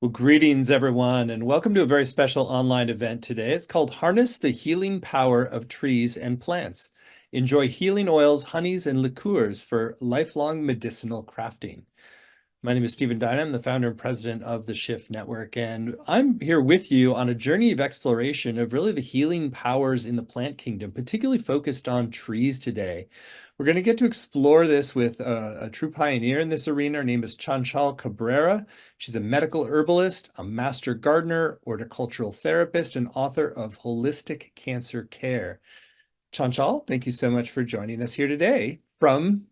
Well, greetings, everyone, and welcome to a very special online event today. It's called Harness the Healing Power of Trees and Plants. Enjoy healing oils, honeys, and liqueurs for lifelong medicinal crafting. My name is Stephen Dyna. I'm the founder and president of the Shift Network, and I'm here with you on a journey of exploration of really the healing powers in the plant kingdom, particularly focused on trees today. We're going to get to explore this with a true pioneer in this arena. Her name is Chanchal Cabrera. She's a medical herbalist, a master gardener, horticultural therapist, and author of Holistic Cancer Care. Chanchal, thank you so much for joining us here today from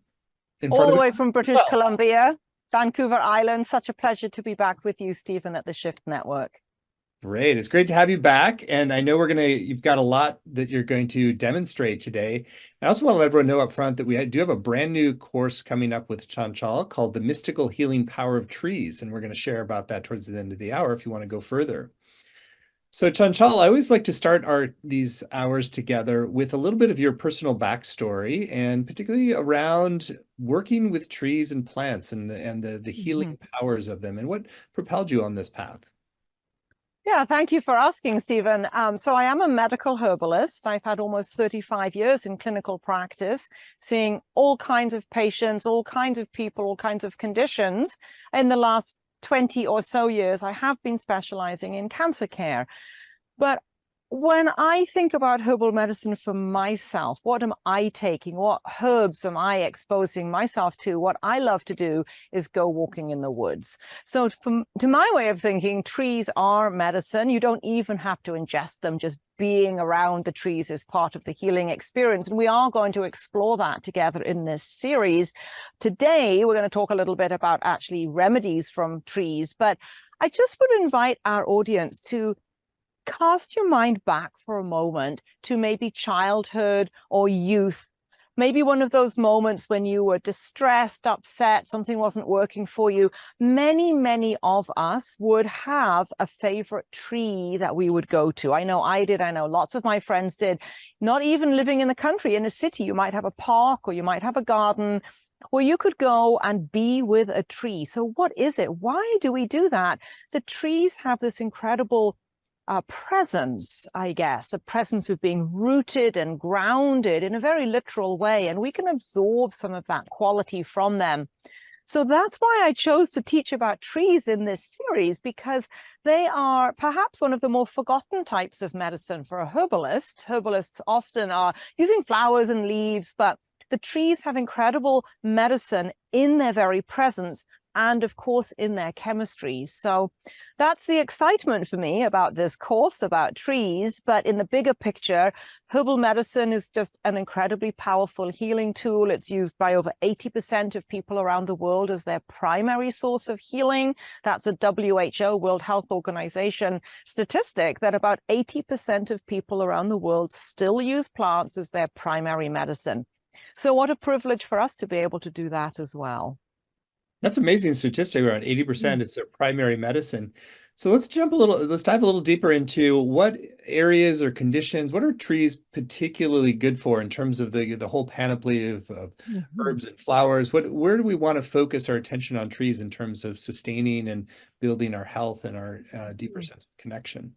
in front All of the it. way from British Columbia, Vancouver Island. Such a pleasure to be back with you, Stephen, at the Shift Network. Great. It's great to have you back. And I know you've got a lot that you're going to demonstrate today. I also want to let everyone know up front that we do have a brand new course coming up with Chanchal called The Mystical Healing Power of Trees. And we're going to share about that towards the end of the hour if you want to go further. So Chanchal, I always like to start these hours together with a little bit of your personal backstory, and particularly around working with trees and plants and the healing powers of them, and what propelled you on this path. Yeah, thank you for asking, Stephen. So I am a medical herbalist. I've had almost 35 years in clinical practice, seeing all kinds of patients, all kinds of people, all kinds of conditions. In the last 20 or so years, I have been specializing in cancer care. But when I think about herbal medicine for myself, what am I taking? What herbs am I exposing myself to? What I love to do is go walking in the woods. So to my way of thinking, trees are medicine. You don't even have to ingest them. Just being around the trees is part of the healing experience. And we are going to explore that together in this series. Today, we're going to talk a little bit about actually remedies from trees. But I just would invite our audience to cast your mind back for a moment to maybe childhood or youth, maybe one of those moments when you were distressed, upset, something wasn't working for you. Many of us would have a favorite tree that we would go to. I know I did. I know lots of my friends did. Not even living in the country, in a city, you might have a park or you might have a garden where you could go and be with a tree. So what is it? Why do we do that? The trees have this incredible presence, I guess, a presence of being rooted and grounded in a very literal way, and we can absorb some of that quality from them. So that's why I chose to teach about trees in this series, because they are perhaps one of the more forgotten types of medicine for a herbalist. Herbalists often are using flowers and leaves, but the trees have incredible medicine in their very presence, and of course in their chemistry. So that's the excitement for me about this course about trees. But in the bigger picture, herbal medicine is just an incredibly powerful healing tool. It's used by over 80% of people around the world as their primary source of healing. That's a WHO, World Health Organization, statistic that about 80% of people around the world still use plants as their primary medicine. So what a privilege for us to be able to do that as well. That's amazing statistic. Around 80%, it's their primary medicine. So let's dive a little deeper into what areas or conditions, what are trees particularly good for in terms of the whole panoply of herbs and flowers? Where do we want to focus our attention on trees in terms of sustaining and building our health and our deeper sense of connection?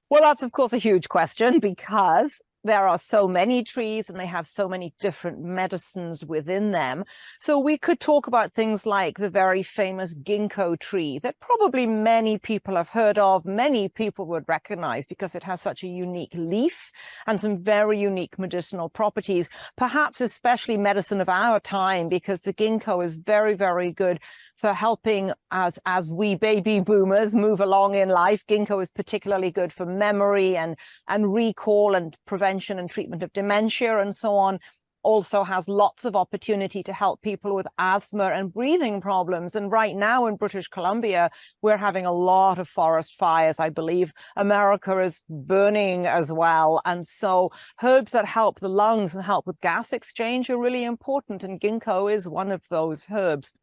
Well, that's of course a huge question, because there are so many trees and they have so many different medicines within them. So we could talk about things like the very famous ginkgo tree that probably many people have heard of, many people would recognize because it has such a unique leaf and some very unique medicinal properties, perhaps especially medicine of our time, because the ginkgo is very good for helping as we baby boomers move along in life. Ginkgo is particularly good for memory and recall and prevention and treatment of dementia and so on. Also has lots of opportunity to help people with asthma and breathing problems. And right now in British Columbia, we're having a lot of forest fires. I believe America is burning as well. And so herbs that help the lungs and help with gas exchange are really important. And ginkgo is one of those herbs.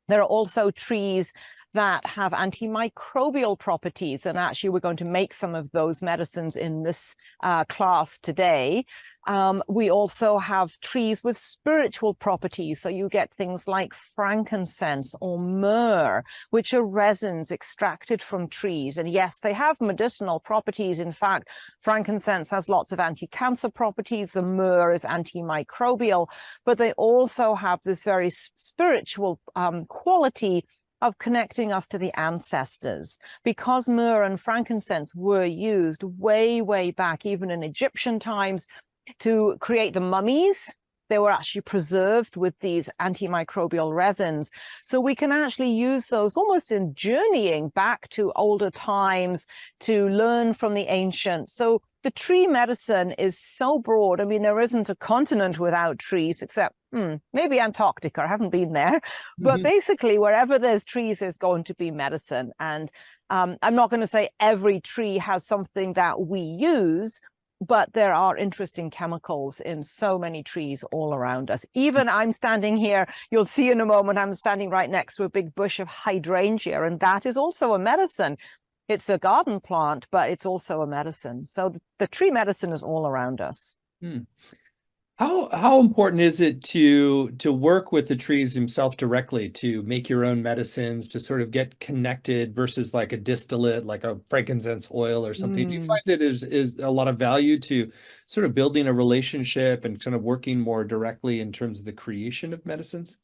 There are also trees that have antimicrobial properties. And actually, we're going to make some of those medicines in this class today. We also have trees with spiritual properties. So you get things like frankincense or myrrh, which are resins extracted from trees. And yes, they have medicinal properties. In fact, frankincense has lots of anti-cancer properties. The myrrh is antimicrobial, but they also have this very spiritual quality of connecting us to the ancestors. Because myrrh and frankincense were used way, way back, even in Egyptian times, to create the mummies. They were actually preserved with these antimicrobial resins. So we can actually use those almost in journeying back to older times to learn from the ancients. So the tree medicine is so broad. I mean, there isn't a continent without trees, except maybe Antarctica. I haven't been there. But basically, wherever there's trees, there's going to be medicine. And I'm not going to say every tree has something that we use, but there are interesting chemicals in so many trees all around us. Even I'm standing here, you'll see in a moment, I'm standing right next to a big bush of hydrangea, and that is also a medicine. It's a garden plant, but it's also a medicine. So the tree medicine is all around us. How important is it to work with the trees themselves directly to make your own medicines, to sort of get connected versus like a distillate, like a frankincense oil or something? Do you find it is a lot of value to sort of building a relationship and kind of working more directly in terms of the creation of medicines?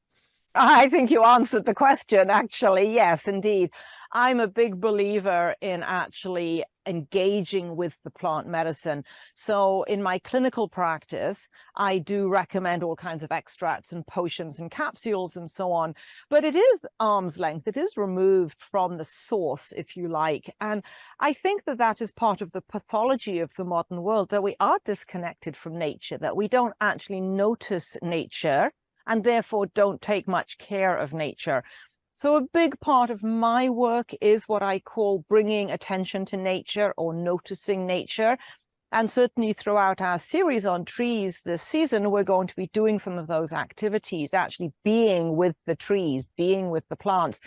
I think you answered the question, actually. Yes, indeed. I'm a big believer in actually engaging with the plant medicine. So in my clinical practice, I do recommend all kinds of extracts and potions and capsules and so on. But it is arm's length. It is removed from the source, if you like. And I think that that is part of the pathology of the modern world, that we are disconnected from nature, that we don't actually notice nature and therefore don't take much care of nature. So a big part of my work is what I call bringing attention to nature or noticing nature. And certainly throughout our series on trees this season, we're going to be doing some of those activities, actually being with the trees, being with the plants.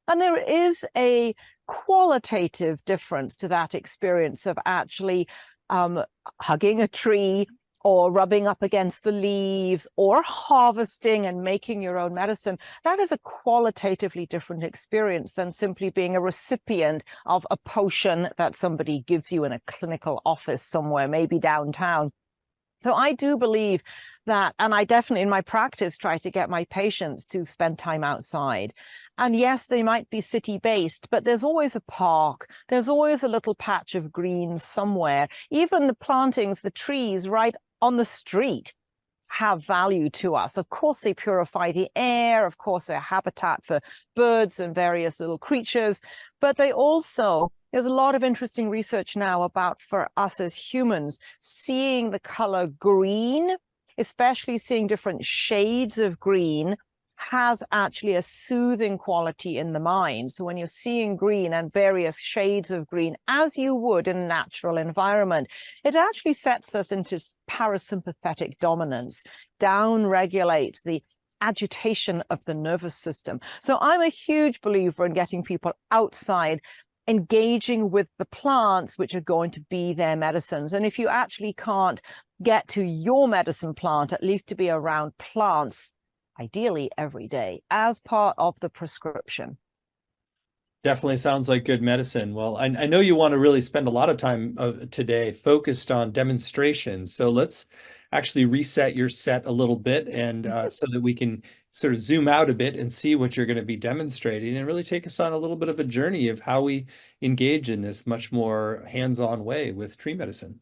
And there is a qualitative difference to that experience of actually hugging a tree, or rubbing up against the leaves, or harvesting and making your own medicine. That is a qualitatively different experience than simply being a recipient of a potion that somebody gives you in a clinical office somewhere, maybe downtown. So I do believe that, and I definitely in my practice try to get my patients to spend time outside. And yes, they might be city-based, but there's always a park. There's always a little patch of green somewhere. Even the plantings, the trees right on the street have value to us. Of course, they purify the air. Of course, they're habitat for birds and various little creatures, but they also, there's a lot of interesting research now about, for us as humans, seeing the color green, especially seeing different shades of green, has actually a soothing quality in the mind. So when you're seeing green and various shades of green, as you would in a natural environment, it actually sets us into parasympathetic dominance, down regulates the agitation of the nervous system. So I'm a huge believer in getting people outside, engaging with the plants, which are going to be their medicines. And if you actually can't get to your medicine plant, at least to be around plants, ideally every day, as part of the prescription. Definitely sounds like good medicine. Well, I know you want to really spend a lot of time today focused on demonstrations. So let's actually reset your set a little bit and so that we can sort of zoom out a bit and see what you're going to be demonstrating and really take us on a little bit of a journey of how we engage in this much more hands-on way with tree medicine.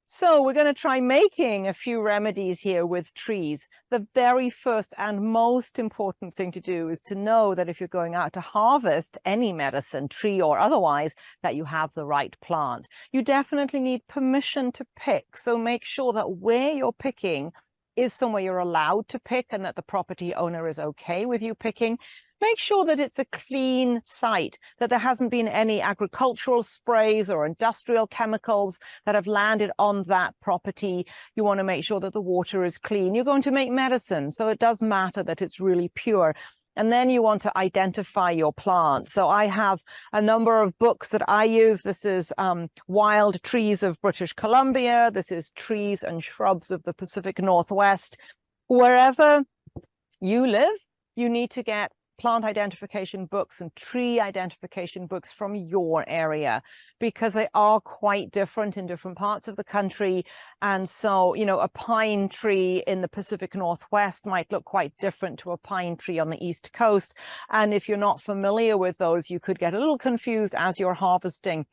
So we're going to try making a few remedies here with trees. The very first and most important thing to do is to know that if you're going out to harvest any medicine, tree or otherwise, that you have the right plant. You definitely need permission to pick. So make sure that where you're picking is somewhere you're allowed to pick and that the property owner is okay with you picking. Make sure that it's a clean site, that there hasn't been any agricultural sprays or industrial chemicals that have landed on that property. You want to make sure that the water is clean. You're going to make medicine, so it does matter that it's really pure. And then you want to identify your plant. So I have a number of books that I use. This is Wild Trees of British Columbia. This is Trees and Shrubs of the Pacific Northwest. Wherever you live, you need to get plant identification books and tree identification books from your area, because they are quite different in different parts of the country. And so, you know, a pine tree in the Pacific Northwest might look quite different to a pine tree on the East Coast. And if you're not familiar with those, you could get a little confused as you're harvesting.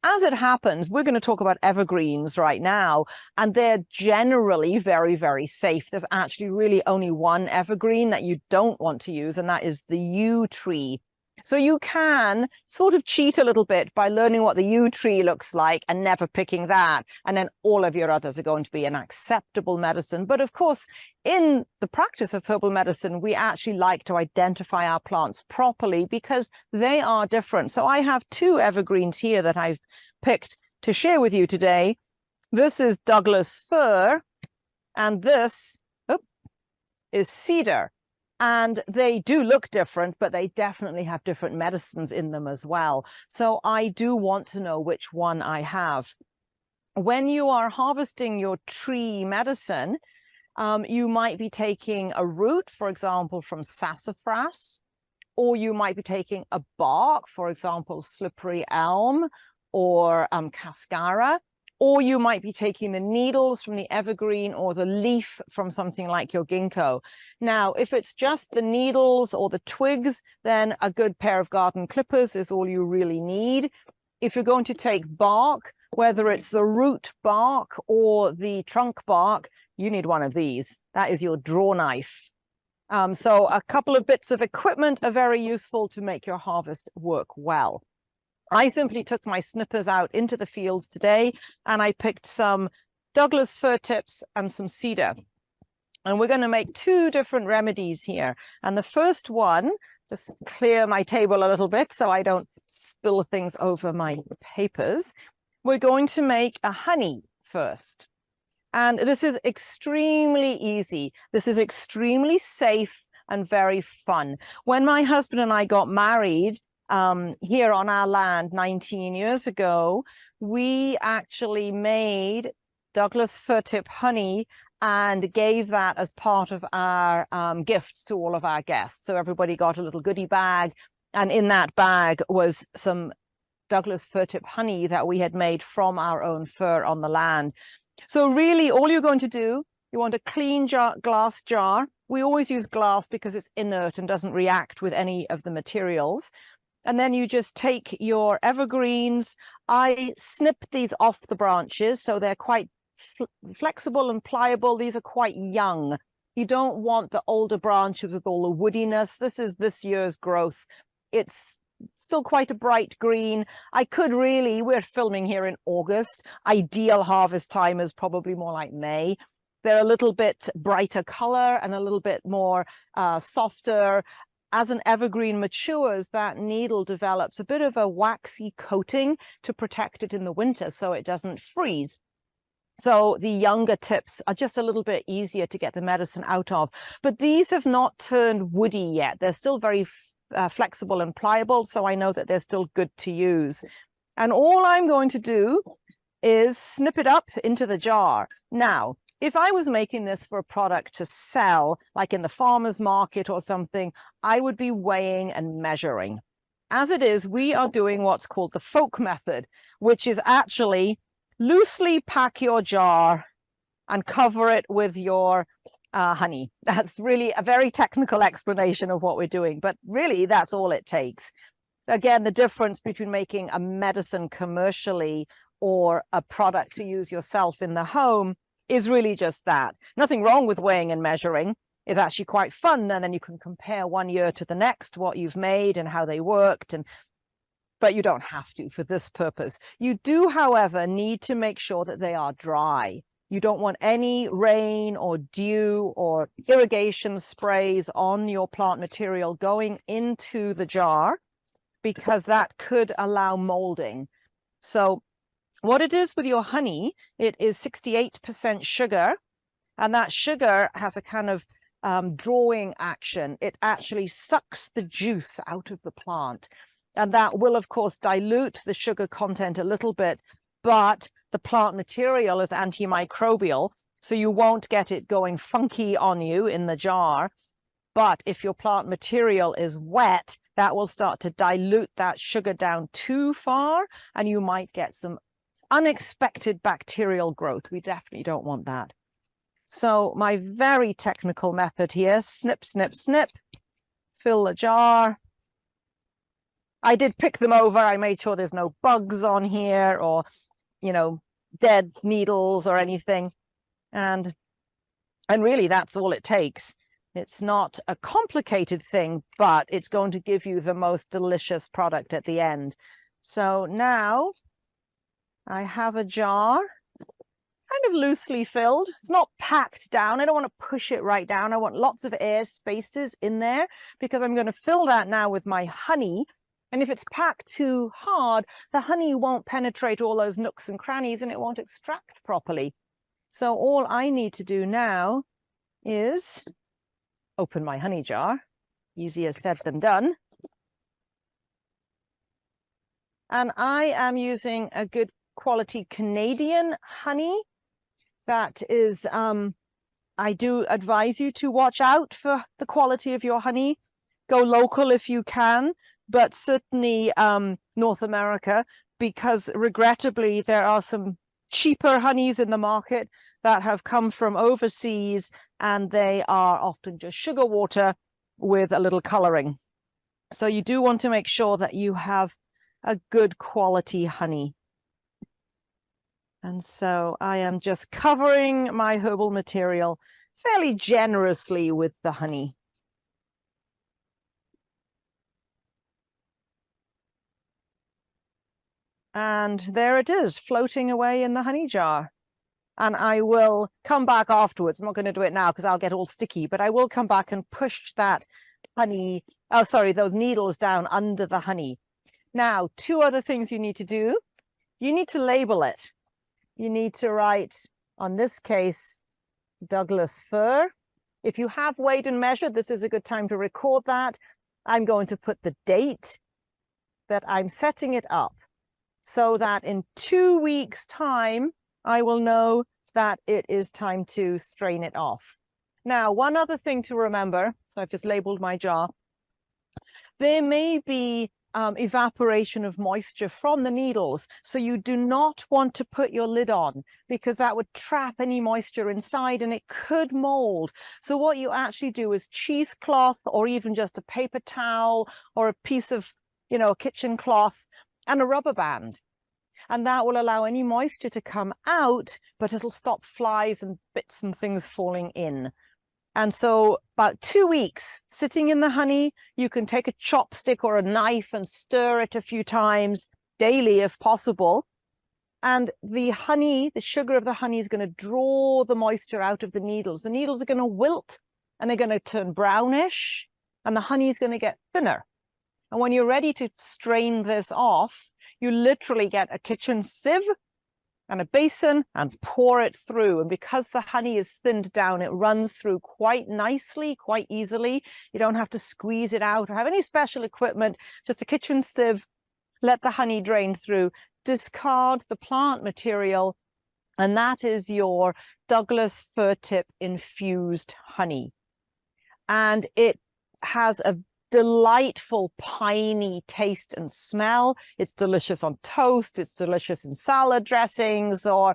As it happens, we're going to talk about evergreens right now, and they're generally very, very safe. There's actually really only one evergreen that you don't want to use, and that is the yew tree. So you can sort of cheat a little bit by learning what the yew tree looks like and never picking that. And then all of your others are going to be an acceptable medicine. But of course, in the practice of herbal medicine, we actually like to identify our plants properly because they are different. So I have two evergreens here that I've picked to share with you today. This is Douglas fir, and this is cedar. And they do look different, but they definitely have different medicines in them as well. So I do want to know which one I have. When you are harvesting your tree medicine, you might be taking a root, for example, from sassafras, or you might be taking a bark, for example, slippery elm or cascara, or you might be taking the needles from the evergreen or the leaf from something like your ginkgo. Now, if it's just the needles or the twigs, then a good pair of garden clippers is all you really need. If you're going to take bark, whether it's the root bark or the trunk bark, you need one of these. That is your draw knife. So a couple of bits of equipment are very useful to make your harvest work well. I simply took my snippers out into the fields today, and I picked some Douglas fir tips and some cedar. And we're going to make two different remedies here. And the first one, just clear my table a little bit so I don't spill things over my papers. We're going to make a honey first. And this is extremely easy. This is extremely safe and very fun. When my husband and I got married, here on our land 19 years ago, we actually made Douglas fir tip honey and gave that as part of our gifts to all of our guests. So everybody got a little goodie bag, and in that bag was some Douglas fir tip honey that we had made from our own fir on the land. So really, all you're going to do, you want a clean glass jar. We always use glass because it's inert and doesn't react with any of the materials. And then you just take your evergreens. I snipped these off the branches, so they're quite flexible and pliable. These are quite young. You don't want the older branches with all the woodiness. This is this year's growth. It's still quite a bright green. I could really, we're filming here in August. Ideal harvest time is probably more like May. They're a little bit brighter color and a little bit more softer. As an evergreen matures, that needle develops a bit of a waxy coating to protect it in the winter so it doesn't freeze. So the younger tips are just a little bit easier to get the medicine out of. But these have not turned woody yet. They're still very flexible and pliable, so I know that they're still good to use. And all I'm going to do is snip it up into the jar. Now, if I was making this for a product to sell, like in the farmer's market or something, I would be weighing and measuring. As it is, we are doing what's called the folk method, which is actually loosely pack your jar and cover it with your honey. That's really a very technical explanation of what we're doing, but really that's all it takes. Again, the difference between making a medicine commercially or a product to use yourself in the home is really just that. Nothing wrong with weighing and measuring. It's actually quite fun, and then you can compare one year to the next what you've made and how they worked, but you don't have to for this purpose. You do, however, need to make sure that they are dry. You don't want any rain or dew or irrigation sprays on your plant material going into the jar, because that could allow molding. So what it is with your honey, it is 68% sugar, and that sugar has a kind of drawing action. It actually sucks the juice out of the plant. And that will, of course, dilute the sugar content a little bit, but the plant material is antimicrobial, so you won't get it going funky on you in the jar. But if your plant material is wet, that will start to dilute that sugar down too far, and you might get some unexpected bacterial growth. We definitely don't want that. So my very technical method here, snip, snip, snip, fill the jar. I did pick them over. I made sure there's no bugs on here or, you know, dead needles or anything. And really, that's all it takes. It's not a complicated thing, but it's going to give you the most delicious product at the end. So now I have a jar kind of loosely filled. It's not packed down. I don't want to push it right down. I want lots of air spaces in there because I'm going to fill that now with my honey. And if it's packed too hard, the honey won't penetrate all those nooks and crannies and it won't extract properly. So all I need to do now is open my honey jar. Easier said than done. And I am using a good quality Canadian honey. That is, I do advise you to watch out for the quality of your honey. Go local if you can, but certainly North America, because regrettably there are some cheaper honeys in the market that have come from overseas, and they are often just sugar water with a little coloring. So you do want to make sure that you have a good quality honey. And so I am just covering my herbal material fairly generously with the honey. And there it is, floating away in the honey jar. And I will come back afterwards. I'm not going to do it now because I'll get all sticky, but I will come back and push that honey, oh, sorry, those needles down under the honey. Now, two other things you need to do. You need to label it. You need to write, on this case, Douglas fir. If you have weighed and measured, this is a good time to record that. I'm going to put the date that I'm setting it up so that in 2 weeks' time, I will know that it is time to strain it off. Now, one other thing to remember, so I've just labeled my jar. There may be evaporation of moisture from the needles, so you do not want to put your lid on because that would trap any moisture inside and it could mold. So what you actually do is cheesecloth or even just a paper towel or a piece of, you know, kitchen cloth and a rubber band. And that will allow any moisture to come out, but it'll stop flies and bits and things falling in. And so about 2 weeks sitting in the honey, you can take a chopstick or a knife and stir it a few times daily if possible. And the honey, the sugar of the honey is going to draw the moisture out of the needles. The needles are going to wilt and they're going to turn brownish and the honey is going to get thinner. And when you're ready to strain this off, you literally get a kitchen sieve and a basin and pour it through. And because the honey is thinned down, it runs through quite nicely, quite easily. You don't have to squeeze it out or have any special equipment, just a kitchen sieve. Let the honey drain through, discard the plant material, and that is your Douglas fir tip infused honey. And it has a delightful piney taste and smell. It's delicious on toast. It's delicious in salad dressings or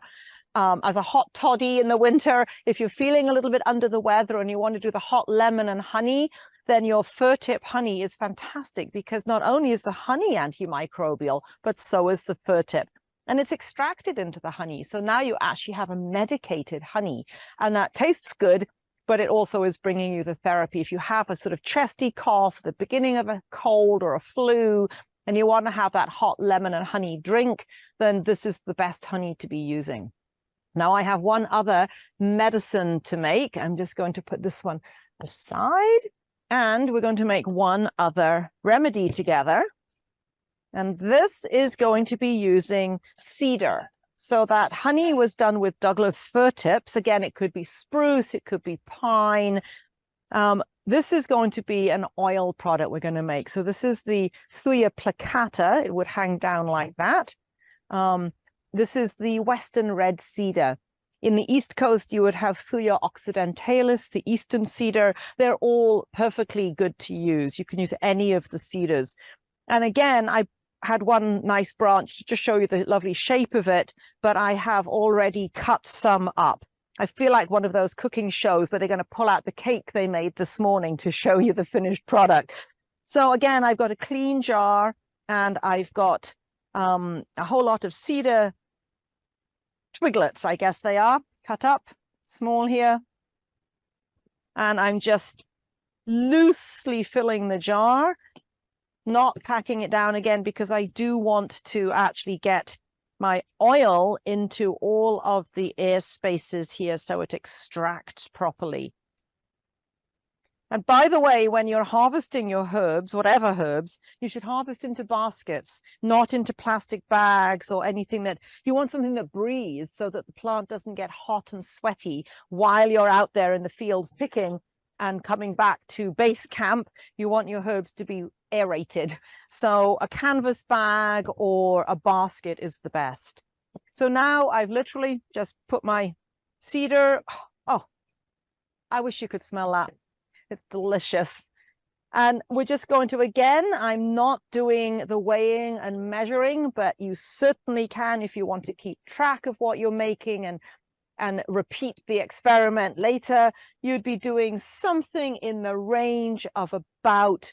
as a hot toddy in the winter. If you're feeling a little bit under the weather and you want to do the hot lemon and honey, then your fir tip honey is fantastic because not only is the honey antimicrobial, but so is the fir tip. And it's extracted into the honey. So now you actually have a medicated honey and that tastes good, but it also is bringing you the therapy. If you have a sort of chesty cough, the beginning of a cold or a flu, and you want to have that hot lemon and honey drink, then this is the best honey to be using. Now I have one other medicine to make. I'm just going to put this one aside, and we're going to make one other remedy together. And this is going to be using cedar. So that honey was done with Douglas fir tips. Again, it could be spruce, it could be pine, This is going to be an oil product we're going to make. So this is the Thuja plicata. It would hang down like that. This is the Western red cedar. In the East Coast, you would have Thuja occidentalis, the Eastern cedar. They're all perfectly good to use. You can use any of the cedars. And again, I had one nice branch to just show you the lovely shape of it, but I have already cut some up. I feel like one of those cooking shows where they're going to pull out the cake they made this morning to show you the finished product. So again, I've got a clean jar and I've got a whole lot of cedar twiglets, I guess they are, cut up, small here. And I'm just loosely filling the jar, not packing it down again, because I do want to actually get my oil into all of the air spaces here so it extracts properly. And by the way, when you're harvesting your herbs, whatever herbs, you should harvest into baskets, not into plastic bags or anything that you want something that breathes so that the plant doesn't get hot and sweaty while you're out there in the fields picking and coming back to base camp. You want your herbs to be aerated. So a canvas bag or a basket is the best. So now I've literally just put my cedar. Oh, I wish you could smell that. It's delicious. And we're just going to, again, I'm not doing the weighing and measuring, but you certainly can if you want to keep track of what you're making and repeat the experiment later. You'd be doing something in the range of about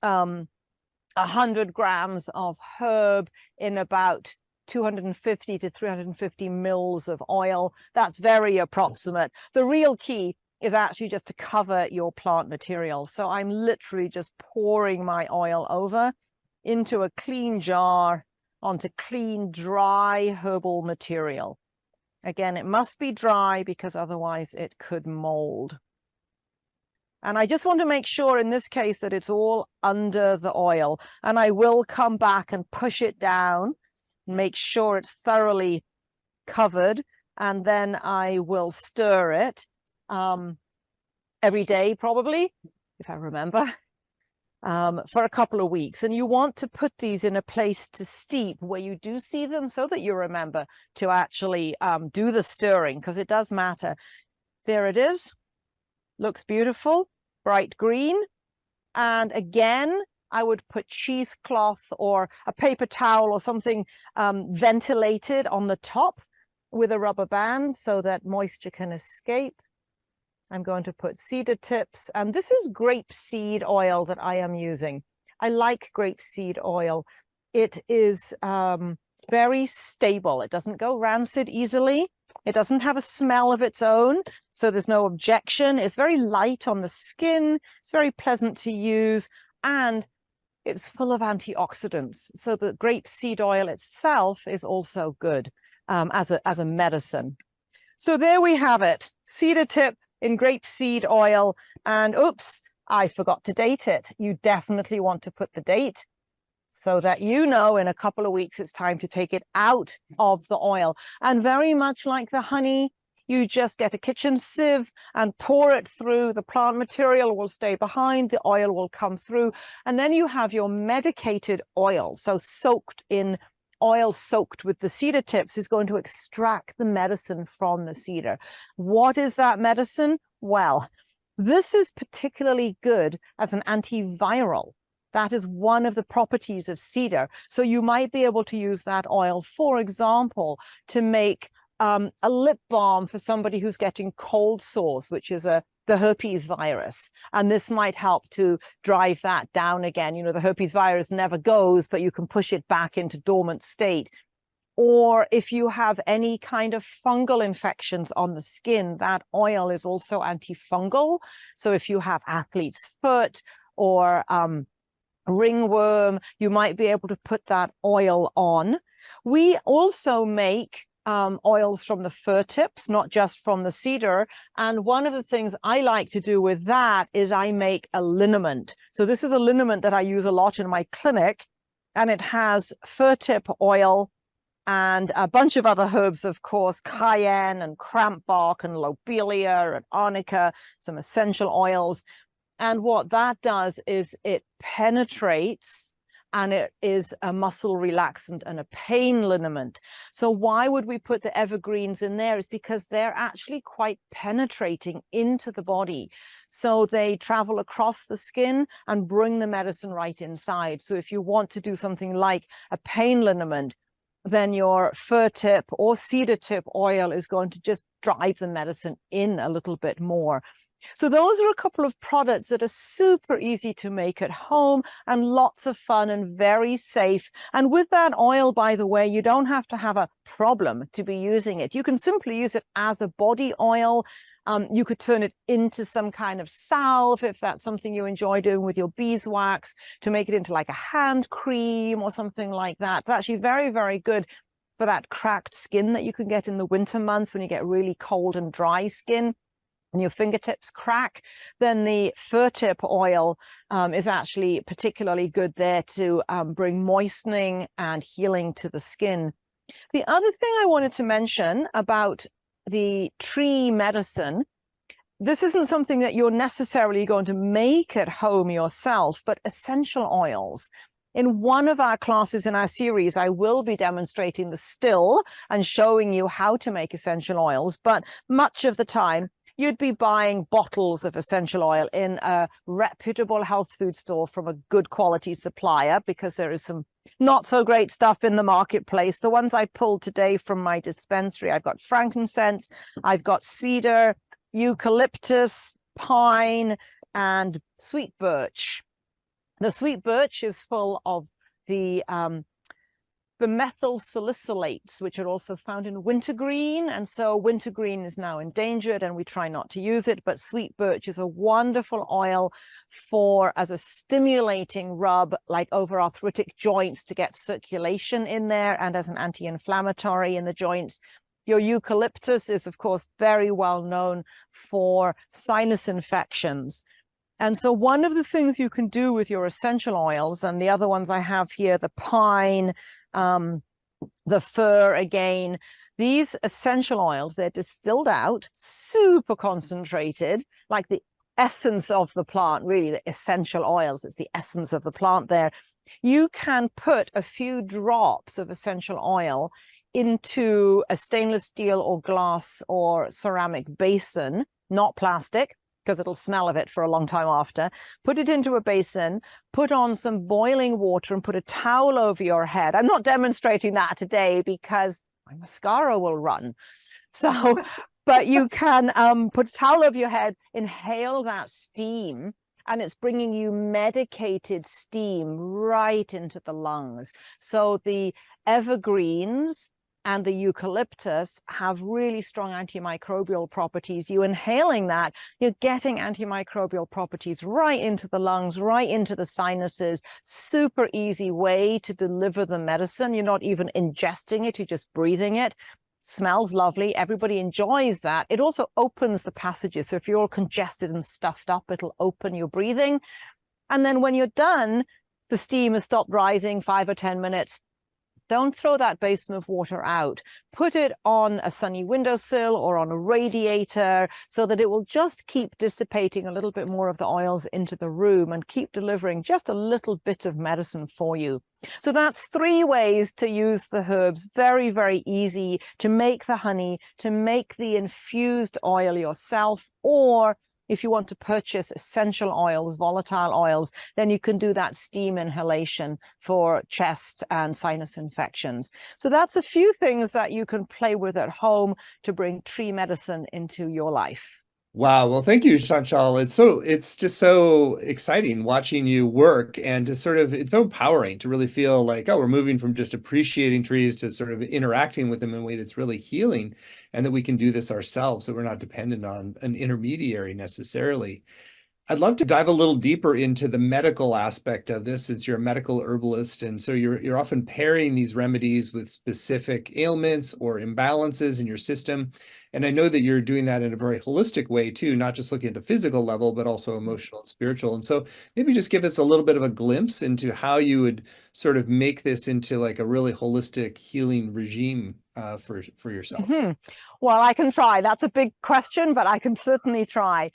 100 grams of herb in about 250 to 350 mils of oil. That's very approximate. The real key is actually just to cover your plant material. So I'm literally just pouring my oil over into a clean jar onto clean, dry herbal material. Again, it must be dry because otherwise it could mold. And I just want to make sure in this case that it's all under the oil. And I will come back and push it down, make sure it's thoroughly covered, and then I will stir it every day, probably, if I remember, for a couple of weeks. And you want to put these in a place to steep where you do see them so that you remember to actually do the stirring, because it does matter. There it is. Looks beautiful, bright green. And again, I would put cheesecloth or a paper towel or something ventilated on the top with a rubber band so that moisture can escape. I'm going to put cedar tips, and this is grapeseed oil that I am using. I like grapeseed oil. It is very stable. It doesn't go rancid easily. It doesn't have a smell of its own, so there's no objection. It's very light on the skin. It's very pleasant to use, and it's full of antioxidants. So the grapeseed oil itself is also good as a medicine. So there we have it. Cedar tip in grapeseed oil. And oops, I forgot to date it. You definitely want to put the date so that you know in a couple of weeks it's time to take it out of the oil. And very much like the honey, you just get a kitchen sieve and pour it through. The plant material will stay behind, the oil will come through, and then you have your medicated oil. So soaked in oil, soaked with the cedar tips, is going to extract the medicine from the cedar. What is that medicine? Well, this is particularly good as an antiviral. That is one of the properties of cedar. So you might be able to use that oil, for example, to make a lip balm for somebody who's getting cold sores, which is the herpes virus. And this might help to drive that down again. You know, the herpes virus never goes, but you can push it back into dormant state. Or if you have any kind of fungal infections on the skin, that oil is also antifungal. So if you have athlete's foot or ringworm, you might be able to put that oil on. We also make oils from the fir tips, not just from the cedar. And one of the things I like to do with that is I make a liniment. So this is a liniment that I use a lot in my clinic, and it has fir tip oil and a bunch of other herbs, of course, cayenne and cramp bark and lobelia and arnica, some essential oils. And what that does is it penetrates, and it is a muscle relaxant and a pain liniment. So why would we put the evergreens in there? Is because they're actually quite penetrating into the body. So they travel across the skin and bring the medicine right inside. So if you want to do something like a pain liniment, then your fir tip or cedar tip oil is going to just drive the medicine in a little bit more. So those are a couple of products that are super easy to make at home and lots of fun and very safe. And with that oil, by the way, you don't have to have a problem to be using it. You can simply use it as a body oil. You could turn it into some kind of salve if that's something you enjoy doing with your beeswax, to make it into like a hand cream or something like that. It's actually very, very good for that cracked skin that you can get in the winter months when you get really cold and dry skin and your fingertips crack. Then the fir tip oil is actually particularly good there to bring moistening and healing to the skin. The other thing I wanted to mention about the tree medicine, this isn't something that you're necessarily going to make at home yourself, but essential oils. In one of our classes in our series, I will be demonstrating the still and showing you how to make essential oils, but much of the time, you'd be buying bottles of essential oil in a reputable health food store from a good quality supplier, because there is some not so great stuff in the marketplace. The ones I pulled today from my dispensary, I've got frankincense, I've got cedar, eucalyptus, pine, and sweet birch. The sweet birch is full of the methyl salicylates, which are also found in wintergreen. And so wintergreen is now endangered and we try not to use it, but sweet birch is a wonderful oil for as a stimulating rub, like over arthritic joints, to get circulation in there, and as an anti-inflammatory in the joints. Your eucalyptus is, of course, very well known for sinus infections. And so one of the things you can do with your essential oils, and the other ones I have here, the pine, the fir again, these essential oils, they're distilled out, super concentrated, like the essence of the plant, really, the essential oils, it's the essence of the plant there. You can put a few drops of essential oil into a stainless steel or glass or ceramic basin, not plastic, because it'll smell of it for a long time after. Put it into a basin, put on some boiling water and put a towel over your head. I'm not demonstrating that today because my mascara will run. So, but you can put a towel over your head, inhale that steam, and it's bringing you medicated steam right into the lungs. So the evergreens and the eucalyptus have really strong antimicrobial properties. You inhaling that, you're getting antimicrobial properties right into the lungs, right into the sinuses. Super easy way to deliver the medicine. You're not even ingesting it, you're just breathing it. Smells lovely. Everybody enjoys that. It also opens the passages. So if you're all congested and stuffed up, it'll open your breathing. And then when you're done, the steam has stopped rising 5 or 10 minutes. Don't throw that basin of water out. Put it on a sunny windowsill or on a radiator so that it will just keep dissipating a little bit more of the oils into the room and keep delivering just a little bit of medicine for you. So that's 3 ways to use the herbs. Very, very easy to make the honey, to make the infused oil yourself, or if you want to purchase essential oils, volatile oils, then you can do that steam inhalation for chest and sinus infections. So that's a few things that you can play with at home to bring tree medicine into your life. Wow. Well, thank you, Chanchal. It's just so exciting watching you work, and to sort of, it's so empowering to really feel like, oh, we're moving from just appreciating trees to sort of interacting with them in a way that's really healing, and that we can do this ourselves, so we're not dependent on an intermediary necessarily. I'd love to dive a little deeper into the medical aspect of this, since you're a medical herbalist, and so you're often pairing these remedies with specific ailments or imbalances in your system. And I know that you're doing that in a very holistic way too, not just looking at the physical level, but also emotional and spiritual. And so maybe just give us a little bit of a glimpse into how you would sort of make this into like a really holistic healing regime for yourself. Well, I can try. That's a big question, but I can certainly try.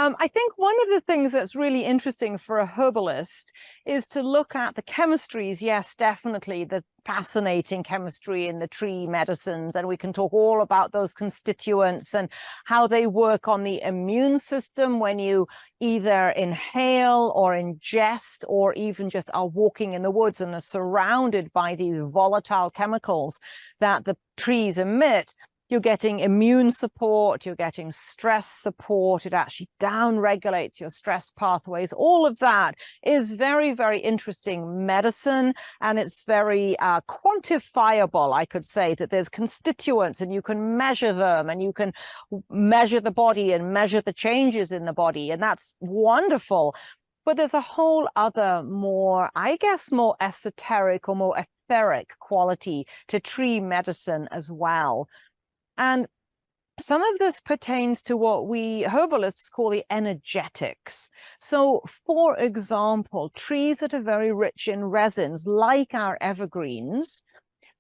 I think one of the things that's really interesting for a herbalist is to look at the chemistries. Yes, definitely, the fascinating chemistry in the tree medicines, and we can talk all about those constituents and how they work on the immune system when you either inhale or ingest, or even just are walking in the woods and are surrounded by these volatile chemicals that the trees emit. You're getting immune support, you're getting stress support, it actually down regulates your stress pathways. All of that is very, very interesting medicine, and it's very quantifiable. I could say that there's constituents and you can measure them, and you can measure the body and measure the changes in the body, and that's wonderful. But there's a whole other more, I guess, more esoteric or more etheric quality to tree medicine as well. And some of this pertains to what we herbalists call the energetics. So, for example, trees that are very rich in resins, like our evergreens,